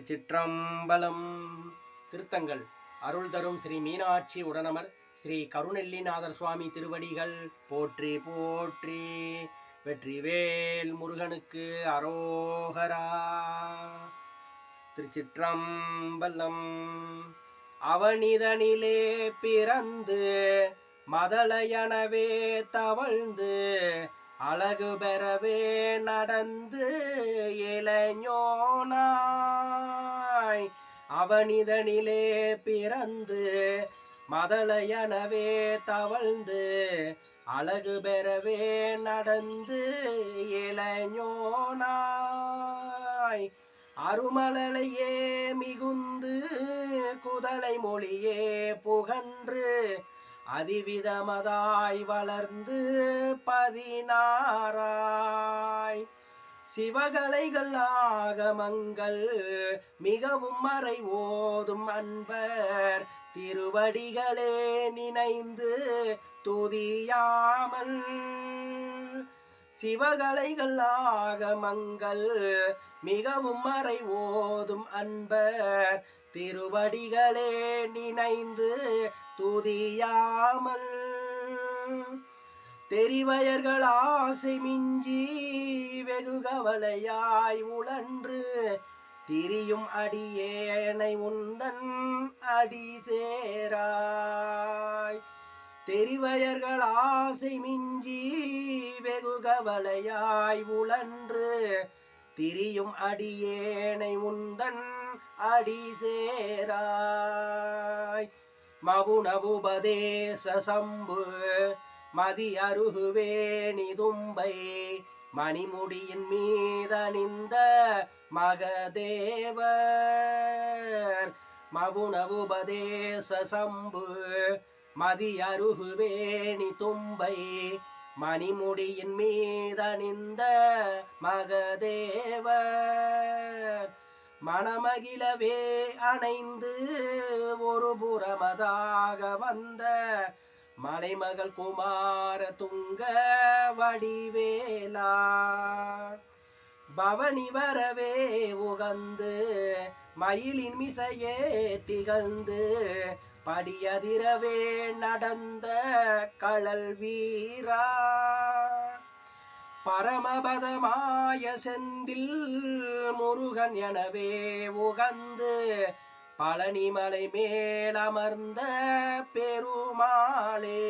திருச்சிற்றம்பலம். திருத்தங்கள் அருள் தரும் ஸ்ரீ மீனாட்சி உடனமர் ஸ்ரீ கருணெல்லிநாதர் சுவாமி திருவடிகள் போற்றி போற்றி. வெற்றிவேல் முருகனுக்கு அரோகரா. திருச்சிற்றம்பலம். அவனிதனிலே பிறந்து மதலையனவே தவழ்ந்து அழகு பெறவே நடந்து இளைஞனாய். அவனிதனிலே பிறந்து மதலையனவே தவழ்ந்து அழகு பெறவே நடந்து இளைஞனாய். அருமலையே மிகுந்து குதலை மொழியே புகன்று அதிவிதமதாய் வளர்ந்து 16 சிவகலைகள் ஆகமங்கள் மிகவும் மறை ஓதும் அன்பர் திருவடிகளே நினைந்து துதியாமல். சிவகலைகள் ஆகமங்கள் மிகவும் மறை ஓதும் அன்பர் திருவடிகளே நினைந்து துதியாமல். தெரிவயர்கள் ஆசை மிஞ்சி வெகு கவலையாய் உழன்று திரியும் அடியேனை உந்தன் அடி சேராய். தெரிவயர்கள் ஆசை மிஞ்சி வெகு கவலையாய் உழன்று திரியும் அடியேனை உந்தன் அடி சேராய். மகுனவுபதேச சம்பு மதி அருகுவேணி தும்பை மணிமுடியின் மீதணிந்த மகதேவர். மகுனவுபதேச சம்பு மதி அருகுவேணி தும்பை மணிமுடியின் மீதணிந்த மகதேவர். மணமகிழவே அணைந்து ஒரு புறமதாக வந்த மலைமகள் குமார துங்க வடிவேலா. பவனி வரவே உகந்து மயிலின் மிசையே திகழ்ந்து படியதிரவே நடந்த கழல் வீரா. பரமபதமாய செந்தில் முருகன் எனவே உகந்து பழனிமலை மேலமர்ந்த பெருமாளே.